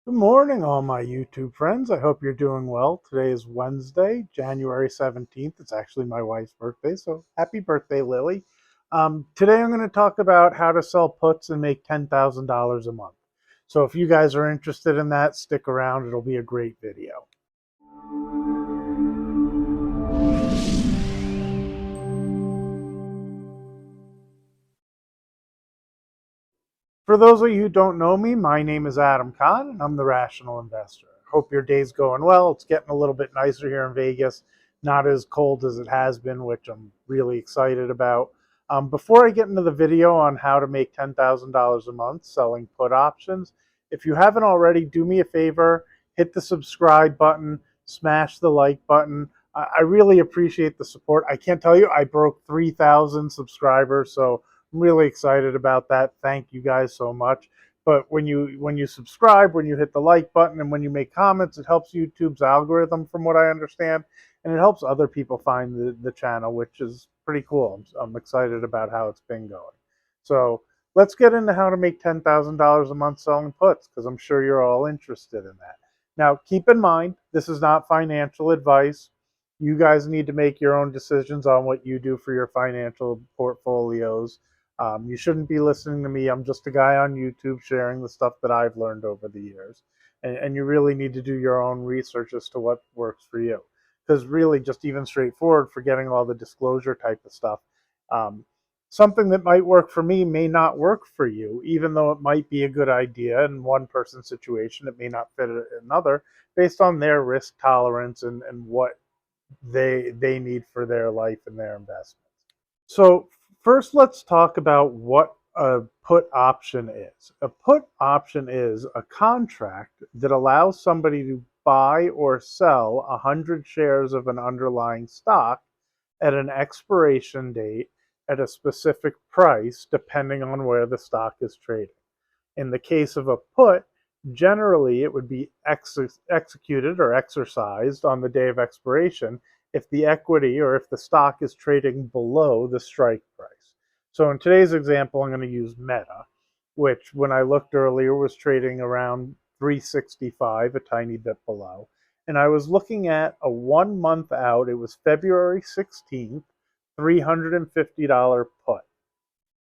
Good morning, all my YouTube friends. I hope you're doing well. Today is Wednesday, January 17th. It's actually my wife's birthday, so happy birthday, Lily. Today I'm going to talk about how to sell puts and make $10,000 a month. So if you guys are interested in that, stick around. It'll be a great video. For those of you who don't know me, my name is Adam Kahn, and I'm the Rational Investor. Hope your day's going well. It's getting a little bit nicer here in Vegas, not as cold as it has been, which I'm really excited about. Before I get into the video on how to make $10,000 a month selling put options, if you haven't already, do me a favor, hit the subscribe button, smash the like button. I really appreciate the support. I can't tell you, I broke 3,000 subscribers, so I'm really excited about that. Thank you guys so much. But when you subscribe, when you hit the like button, and when you make comments, it helps YouTube's algorithm, from what I understand, and it helps other people find the channel, which is pretty cool. I'm excited about how it's been going. So let's get into how to make $10,000 a month selling puts, because I'm sure you're all interested in that. Now, keep in mind, this is not financial advice. You guys need to make your own decisions on what you do for your financial portfolios. You shouldn't be listening to me. I'm just a guy on YouTube sharing the stuff that I've learned over the years. And you really need to do your own research as to what works for you. Because really, just even straightforward, forgetting all the disclosure type of stuff, um, something that might work for me may not work for you, even though it might be a good idea in one person's situation. It may not fit another based on their risk tolerance and what they need for their life and their investments. So first, let's talk about what a put option is. A put option is a contract that allows somebody to buy or sell 100 shares of an underlying stock at an expiration date at a specific price, depending on where the stock is trading. In the case of a put, generally it would be executed or exercised on the day of expiration if the equity or if the stock is trading below the strike price. So in today's example, I'm going to use Meta, which when I looked earlier was trading around 365, a tiny bit below. And I was looking at a 1 month out, it was February 16th, $350 put.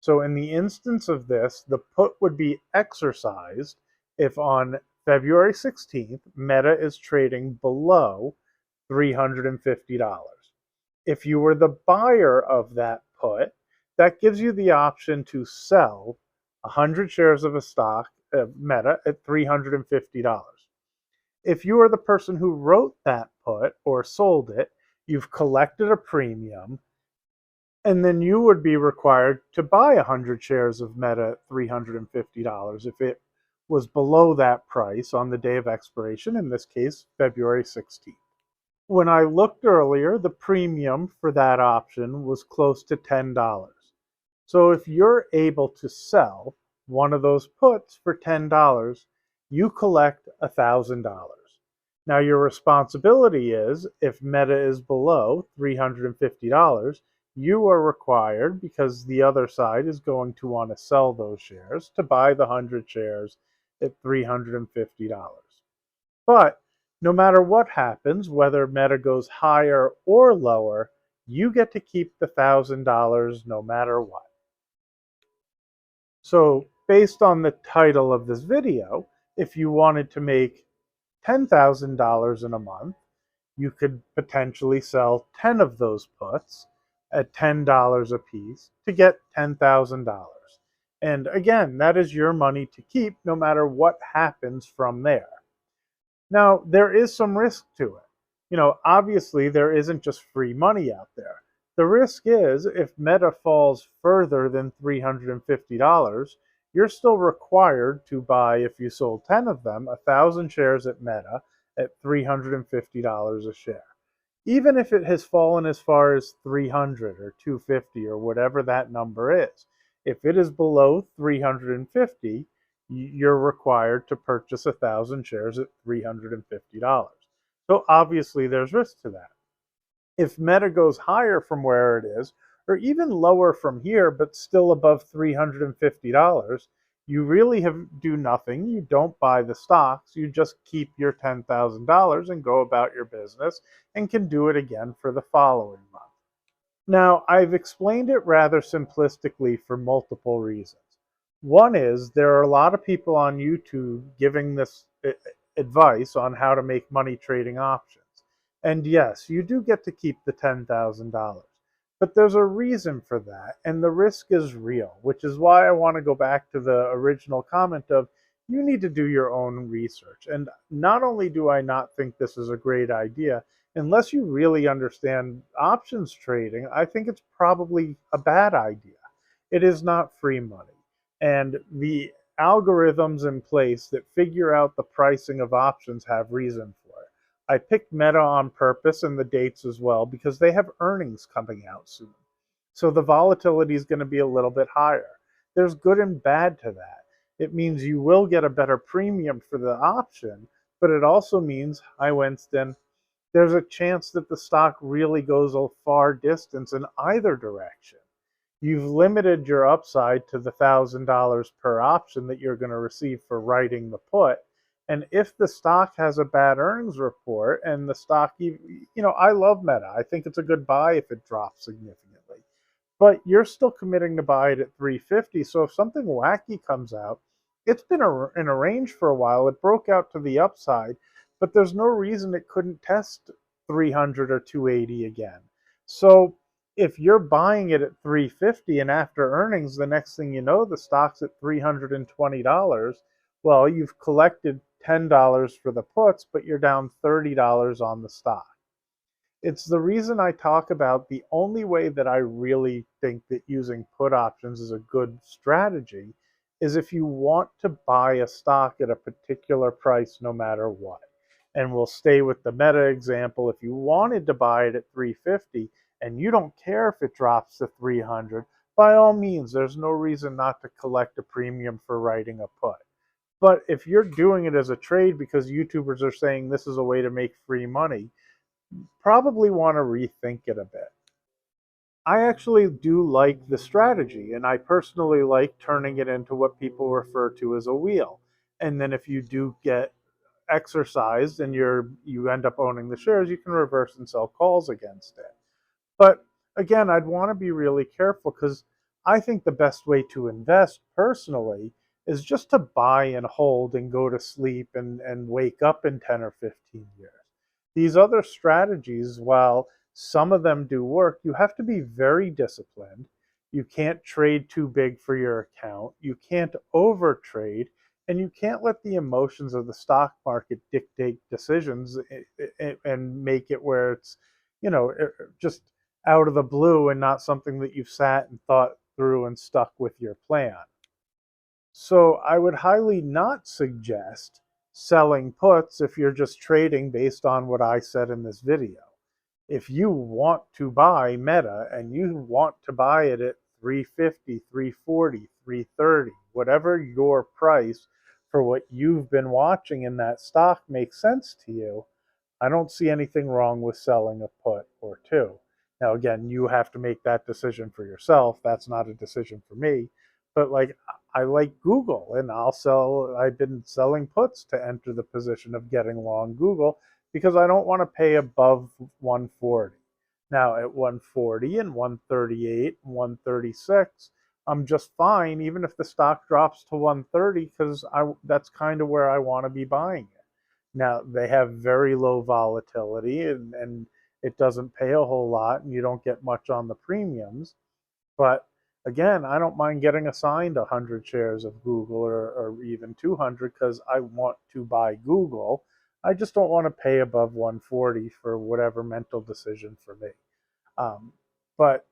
So in the instance of this, the put would be exercised if on February 16th, Meta is trading below $350. If you were the buyer of that put, that gives you the option to sell 100 shares of a stock of Meta at $350. If you are the person who wrote that put or sold it, you've collected a premium, and then you would be required to buy 100 shares of Meta at $350 if it was below that price on the day of expiration, in this case, February 16th. When I looked earlier, the premium for that option was close to $10. So if you're able to sell one of those puts for $10, you collect $1,000. Now your responsibility is, if Meta is below $350, you are required, because the other side is going to want to sell those shares, to buy the 100 shares at $350. But no matter what happens, whether Meta goes higher or lower, you get to keep the $1,000 no matter what. So based on the title of this video, if you wanted to make $10,000 in a month, you could potentially sell 10 of those puts at $10 a piece to get $10,000. And again, that is your money to keep no matter what happens from there. Now, there is some risk to it. Obviously, there isn't just free money out there. The risk is, if Meta falls further than $350, you're still required to buy, if you sold 10 of them, 1,000 shares at Meta at $350 a share. Even if it has fallen as far as 300 or 250 or whatever that number is, if it is below 350, you're required to purchase 1,000 shares at $350. So obviously there's risk to that. If Meta goes higher from where it is, or even lower from here, but still above $350, You really do nothing. You don't buy the stocks. You just keep your $10,000 and go about your business and can do it again for the following month. Now, I've explained it rather simplistically for multiple reasons. One is there are a lot of people on YouTube giving this advice on how to make money trading options. And yes, you do get to keep the $10,000. But there's a reason for that, and the risk is real, which is why I want to go back to the original comment of you need to do your own research. And not only do I not think this is a great idea, unless you really understand options trading, I think it's probably a bad idea. It is not free money. And the algorithms in place that figure out the pricing of options have reason for it. I picked Meta on purpose and the dates as well because they have earnings coming out soon. So the volatility is going to be a little bit higher. There's good and bad to that. It means you will get a better premium for the option, but it also means, hi Winston, there's a chance that the stock really goes a far distance in either direction. You've limited your upside to the $1,000 per option that you're going to receive for writing the put. And if the stock has a bad earnings report and the stock, I love Meta. I think it's a good buy if it drops significantly. But you're still committing to buy it at 350. So if something wacky comes out, it's been in a range for a while. It broke out to the upside, but there's no reason it couldn't test 300 or 280 again. So if you're buying it at 350 and after earnings, the next thing you know, the stock's at $320. Well, you've collected $10 for the puts, but you're down $30 on the stock. It's the reason I talk about the only way that I really think that using put options is a good strategy is if you want to buy a stock at a particular price no matter what. And we'll stay with the Meta example. If you wanted to buy it at 350 and you don't care if it drops to 300, by all means, there's no reason not to collect a premium for writing a put. But if you're doing it as a trade because YouTubers are saying this is a way to make free money, probably want to rethink it a bit. I actually do like the strategy, and I personally like turning it into what people refer to as a wheel. And then if you do get exercised and you end up owning the shares, you can reverse and sell calls against it. But again, I'd want to be really careful because I think the best way to invest personally is just to buy and hold and go to sleep and wake up in 10 or 15 years. These other strategies, while some of them do work, you have to be very disciplined. You can't trade too big for your account. You can't overtrade. And you can't let the emotions of the stock market dictate decisions and make it where it's, just out of the blue and not something that you've sat and thought through and stuck with your plan. So I would highly not suggest selling puts if you're just trading based on what I said in this video. If you want to buy Meta and you want to buy it at 350, 340, 330, whatever your price for what you've been watching in that stock makes sense to you, I don't see anything wrong with selling a put or two. Now, again, you have to make that decision for yourself. That's not a decision for me. But like, I like Google and I've been selling puts to enter the position of getting long Google because I don't want to pay above 140. Now, at 140 and 138 and 136, I'm just fine, even if the stock drops to 130, because that's kind of where I want to be buying it. Now, they have very low volatility and it doesn't pay a whole lot and you don't get much on the premiums. But again, I don't mind getting assigned 100 shares of Google or even 200 because I want to buy Google. I just don't want to pay above 140 for whatever mental decision for me. But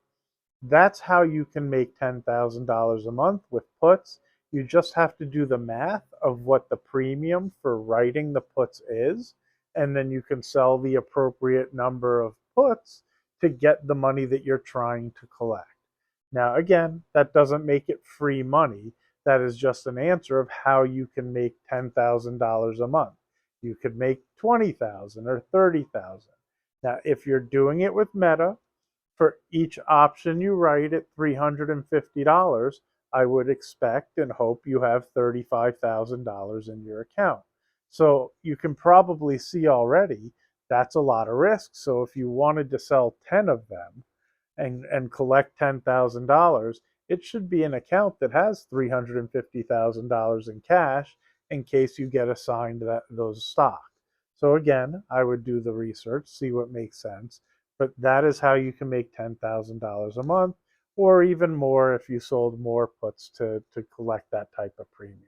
that's how you can make $10,000 a month with puts. You just have to do the math of what the premium for writing the puts is, and then you can sell the appropriate number of puts to get the money that you're trying to collect. Now, again, that doesn't make it free money. That is just an answer of how you can make $10,000 a month. You could make 20,000 or 30,000. Now, if you're doing it with Meta, for each option you write at $350, I would expect and hope you have $35,000 in your account. So you can probably see already that's a lot of risk. So if you wanted to sell 10 of them and collect $10,000, it should be an account that has $350,000 in cash in case you get assigned those stock. So again, I would do the research, see what makes sense, but that is how you can make $10,000 a month or even more if you sold more puts to collect that type of premium.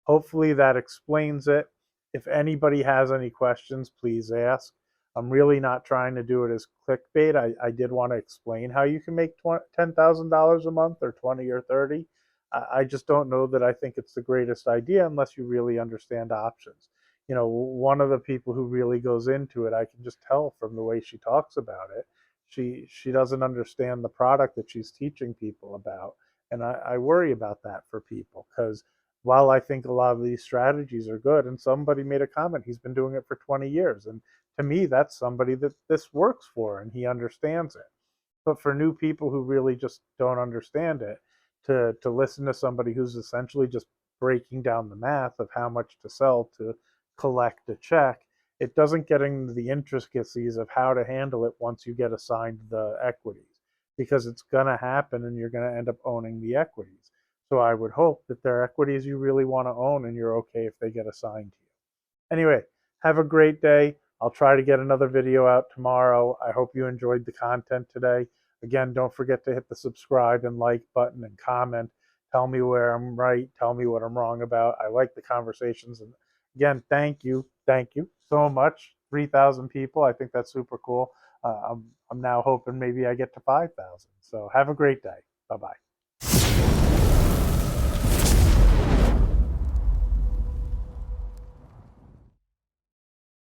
Hopefully that explains it. If anybody has any questions, please ask. I'm really not trying to do it as clickbait. I did want to explain how you can make $10,000 a month or 20 or 30. I just don't know that I think it's the greatest idea unless you really understand options. One of the people who really goes into it, I can just tell from the way she talks about it. She doesn't understand the product that she's teaching people about. And I worry about that for people because while I think a lot of these strategies are good, and somebody made a comment, he's been doing it for 20 years. And to me, that's somebody that this works for and he understands it. But for new people who really just don't understand it, to listen to somebody who's essentially just breaking down the math of how much to sell to collect a check, it doesn't get into the intricacies of how to handle it once you get assigned the equities, because it's going to happen and you're going to end up owning the equities. So I would hope that they're equities you really want to own and you're okay if they get assigned to you. Anyway, have a great day. I'll try to get another video out tomorrow. I hope you enjoyed the content today. Again, don't forget to hit the subscribe and like button and comment. Tell me where I'm right. Tell me what I'm wrong about. I like the conversations. And again, thank you. Thank you so much. 3,000 people. I think that's super cool. I'm now hoping maybe I get to 5,000. So have a great day. Bye bye.